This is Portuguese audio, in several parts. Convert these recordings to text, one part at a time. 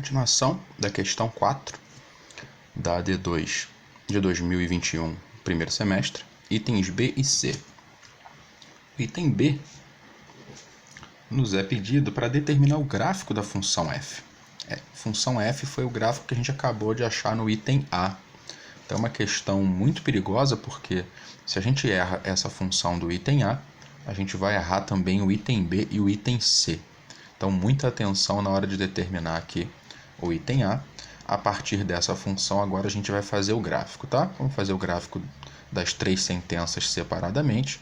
Continuação da questão 4 da AD2 de 2021, primeiro semestre, itens B e C. O item B nos é pedido para determinar o gráfico da função f. Função f foi o gráfico que a gente acabou de achar no item A. Então é uma questão muito perigosa, porque se a gente erra essa função do item A, a gente vai errar também o item B e o item C. Então muita atenção na hora de determinar aqui o item A. A partir dessa função agora a gente vai fazer o gráfico, tá? Vamos fazer o gráfico das três sentenças separadamente.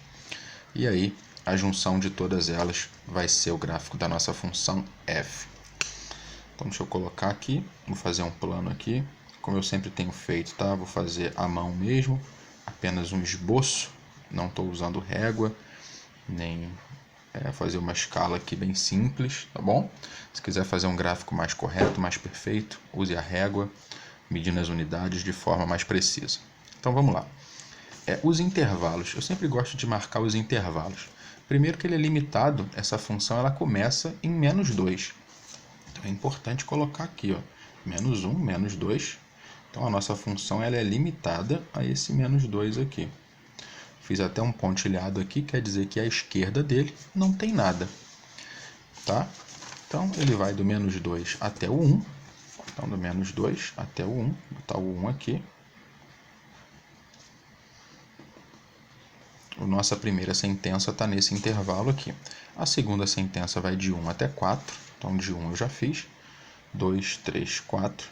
E aí a junção de todas elas vai ser o gráfico da nossa função f. Então deixa eu colocar aqui, vou fazer um plano aqui, como eu sempre tenho feito, tá? Vou fazer à mão mesmo, apenas um esboço, não estou usando régua, nem fazer uma escala aqui bem simples, tá bom? Se quiser fazer um gráfico mais correto, mais perfeito, use a régua, medindo as unidades de forma mais precisa. Então vamos lá. Os intervalos, eu sempre gosto de marcar os intervalos. Primeiro que ele é limitado, essa função ela começa em menos 2. Então é importante colocar aqui, ó, menos 1, menos 2. Então a nossa função ela é limitada a esse menos 2 aqui. Fiz até um pontilhado aqui, quer dizer que à esquerda dele não tem nada, tá? Então ele vai do menos 2 até o 1. Então do menos 2 até o 1, vou botar o 1 aqui. A nossa primeira sentença está nesse intervalo aqui. A segunda sentença vai de 1 até 4. Então de 1 eu já fiz. 2, 3, 4.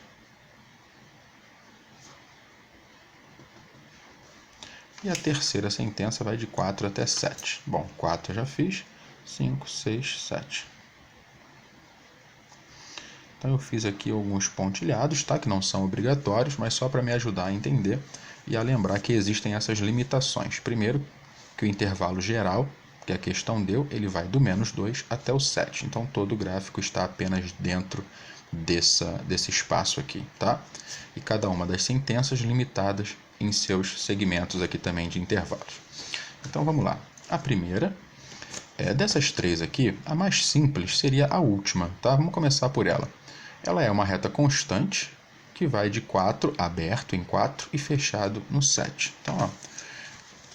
E a terceira sentença vai de 4 até 7. Bom, 4 eu já fiz. 5, 6, 7. Então eu fiz aqui alguns pontilhados, tá? Que não são obrigatórios, mas só para me ajudar a entender e a lembrar que existem essas limitações. Primeiro, que o intervalo geral, que a questão deu, ele vai do menos 2 até o 7. Então todo o gráfico está apenas dentro desse espaço aqui, tá? E cada uma das sentenças limitadas em seus segmentos aqui também de intervalos. Então vamos lá. A primeira, dessas três aqui, a mais simples seria a última, tá? Vamos começar por ela. Ela é uma reta constante que vai de 4, aberto em 4 e fechado no 7. Então, ó,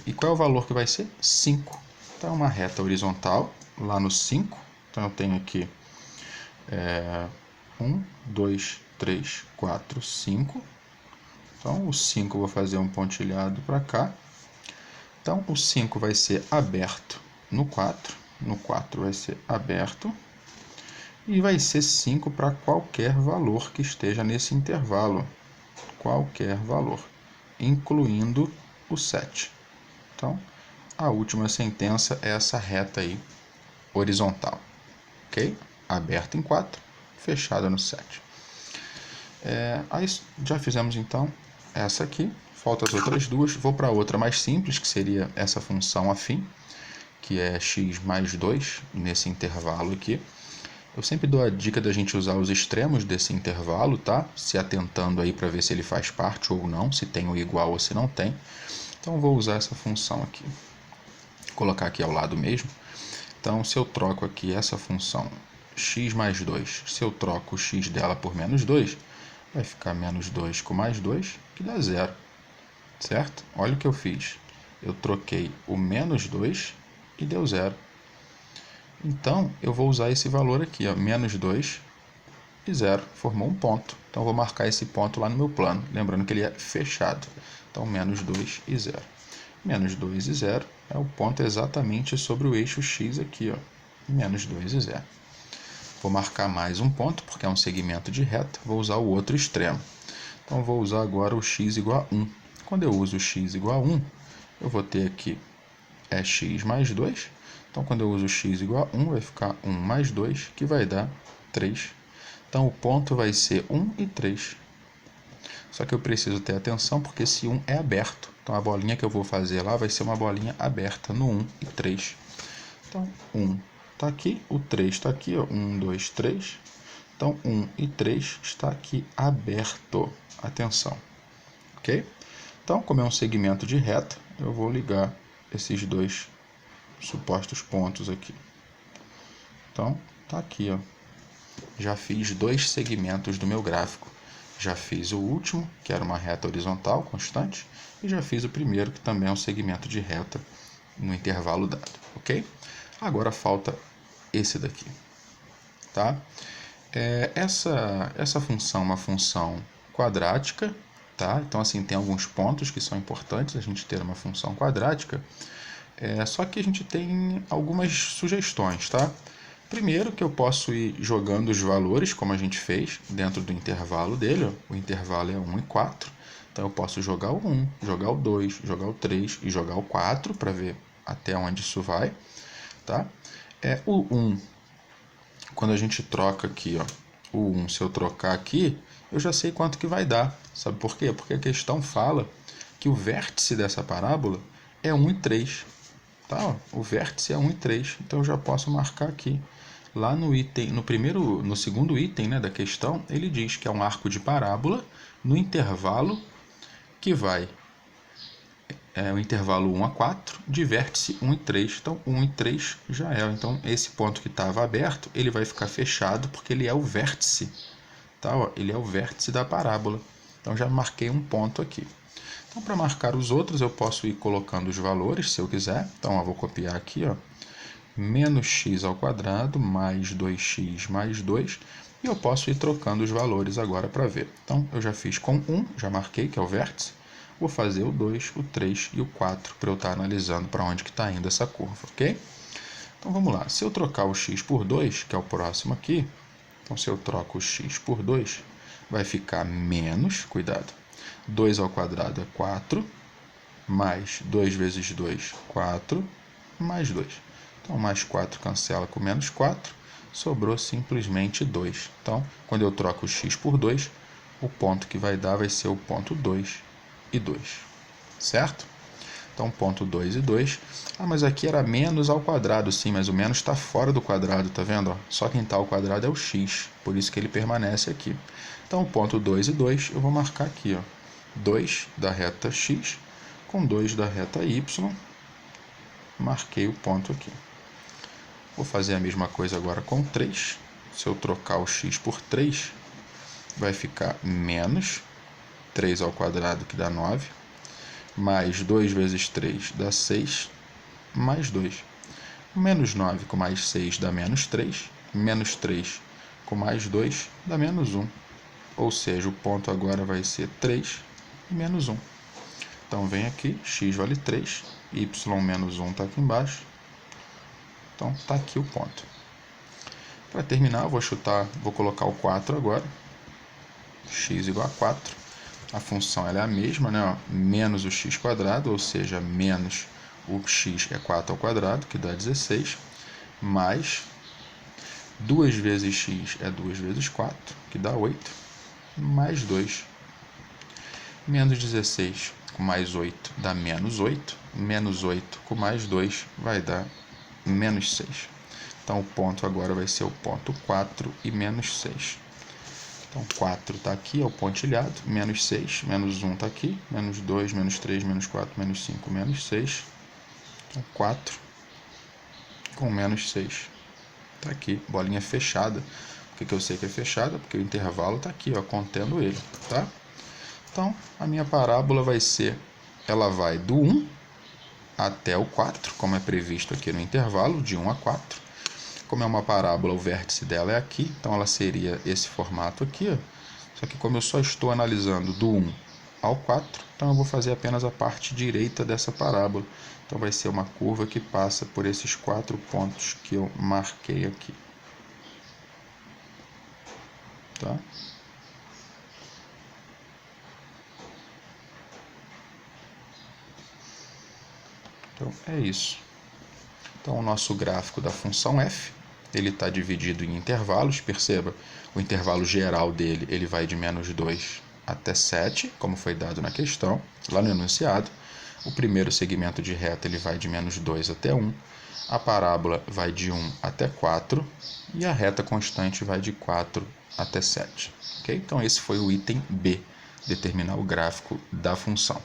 e qual é o valor que vai ser? 5. Então é uma reta horizontal lá no 5. Então eu tenho aqui 1, 2, 3, 4, 5. Então o 5 eu vou fazer um pontilhado para cá. Então o 5 vai ser aberto no 4. No 4 vai ser aberto. E vai ser 5 para qualquer valor que esteja nesse intervalo. Qualquer valor, incluindo o 7. Então, a última sentença é essa reta aí, horizontal. Ok? Aberta em 4, fechada no 7. Aí já fizemos então essa aqui. Faltam as outras duas. Vou para outra mais simples, que seria essa função afim, que é x mais 2 nesse intervalo aqui. Eu sempre dou a dica da gente usar os extremos desse intervalo, tá? Se atentando aí para ver se ele faz parte ou não, se tem o igual ou se não tem. Então vou usar essa função aqui. Vou colocar aqui ao lado mesmo. Então se eu troco aqui essa função x mais 2, se eu troco o x dela por menos 2, vai ficar menos 2 com mais 2, que dá 0. Certo? Olha o que eu fiz. Eu troquei o menos 2 e deu 0. Então, eu vou usar esse valor aqui, ó, menos 2 e 0, formou um ponto. Então, eu vou marcar esse ponto lá no meu plano, lembrando que ele é fechado. Então, menos 2 e 0. Menos 2 e 0 é o ponto exatamente sobre o eixo x aqui, ó, menos 2 e 0. Vou marcar mais um ponto, porque é um segmento de reta, vou usar o outro extremo. Então, vou usar agora o x igual a 1. Quando eu uso x igual a 1, eu vou ter aqui x mais 2. Então, quando eu uso x igual a 1, vai ficar 1 mais 2, que vai dar 3. Então, o ponto vai ser 1 e 3. Só que eu preciso ter atenção, porque esse 1 é aberto. Então, a bolinha que eu vou fazer lá vai ser uma bolinha aberta no 1 e 3. Então, 1 está aqui, o 3 está aqui, ó, 1, 2, 3. Então, 1 e 3 está aqui aberto. Atenção. Ok? Então, como é um segmento de reta, eu vou ligar esses dois supostos pontos aqui. Então, tá aqui, ó. já fiz 2 segmentos do meu gráfico. Já fiz o último, que era uma reta horizontal constante, e já fiz o primeiro, que também é um segmento de reta no intervalo dado, ok? Agora falta esse daqui, tá? Essa função é uma função quadrática, tá? Então, assim, tem alguns pontos que são importantes a gente ter uma função quadrática, só que a gente tem algumas sugestões, tá? Primeiro que eu posso ir jogando os valores, como a gente fez, dentro do intervalo dele. Ó. O intervalo é 1 e 4. Então eu posso jogar o 1, jogar o 2, jogar o 3 e jogar o 4 para ver até onde isso vai. Tá? O 1, quando a gente troca aqui, ó, o 1, se eu trocar aqui, eu já sei quanto que vai dar. Sabe por quê? Porque a questão fala que o vértice dessa parábola é 1 e 3. Tá, ó, o vértice é 1 e 3, então eu já posso marcar aqui. Lá no item, no segundo item, né, da questão, ele diz que é um arco de parábola no intervalo que vai o intervalo 1 a 4, de vértice 1 e 3. Então 1 e 3 já é. Então esse ponto que estava aberto, ele vai ficar fechado porque ele é o vértice. Tá, ó, ele é o vértice da parábola. Então já marquei um ponto aqui. Então, para marcar os outros, eu posso ir colocando os valores, se eu quiser. Então, eu vou copiar aqui, ó, menos x ao quadrado mais 2x mais 2. E eu posso ir trocando os valores agora para ver. Então, eu já fiz com 1, já marquei, que é o vértice. Vou fazer o 2, o 3 e o 4 para eu estar analisando para onde que está indo essa curva, ok? Então, vamos lá. Se eu trocar o x por 2, que é o próximo aqui, então, se eu troco o x por 2, vai ficar menos, cuidado, 2 ao quadrado é 4, mais 2 vezes 2, 4, mais 2. Então, mais 4 cancela com menos 4, sobrou simplesmente 2. Então, quando eu troco o x por 2, o ponto que vai dar vai ser o ponto 2 e 2, certo? Então, ponto 2 e 2. Ah, mas aqui era menos ao quadrado, sim, mas o menos está fora do quadrado, tá vendo? Só quem está ao quadrado é o x, por isso que ele permanece aqui. Então, ponto 2 e 2, eu vou marcar aqui, ó, 2 da reta x com 2 da reta y, marquei o ponto aqui. Vou fazer a mesma coisa agora com 3. Se eu trocar o x por 3, vai ficar menos 3 ao quadrado, que dá 9, mais 2 vezes 3 dá 6, mais 2. Menos 9 com mais 6 dá menos 3, menos 3 com mais 2 dá menos 1. Ou seja, o ponto agora vai ser 3 e menos 1. Então, vem aqui, x vale 3, y menos 1 está aqui embaixo. Então, está aqui o ponto. Para terminar, eu vou colocar o 4 agora. X igual a 4. A função ela é a mesma, né? Ó, menos o x quadrado, ou seja, menos o x é 4 ao quadrado, que dá 16, mais 2 vezes x é 2 vezes 4, que dá 8, mais 2. Menos 16 com mais 8 dá menos 8. Menos 8 com mais 2 vai dar menos 6. Então, o ponto agora vai ser o ponto 4 e menos 6. Então, 4 está aqui, é o pontilhado. Menos 6, menos 1 está aqui. Menos 2, menos 3, menos 4, menos 5, menos 6. Então, 4 com menos 6. Está aqui, bolinha fechada. Por que eu sei que é fechada? Porque o intervalo está aqui, ó, contendo ele, tá? Então, a minha parábola vai ser, ela vai do 1 até o 4, como é previsto aqui no intervalo, de 1 a 4. Como é uma parábola, o vértice dela é aqui, então ela seria esse formato aqui, ó. Só que como eu só estou analisando do 1 ao 4, então eu vou fazer apenas a parte direita dessa parábola. Então vai ser uma curva que passa por esses 4 pontos que eu marquei aqui. Tá? Então, é isso. Então, o nosso gráfico da função f, ele está dividido em intervalos. Perceba, o intervalo geral dele ele vai de menos 2 até 7, como foi dado na questão, lá no enunciado. O primeiro segmento de reta ele vai de menos 2 até 1. A parábola vai de 1 até 4. E a reta constante vai de 4 até 7. Okay? Então, esse foi o item B, determinar o gráfico da função.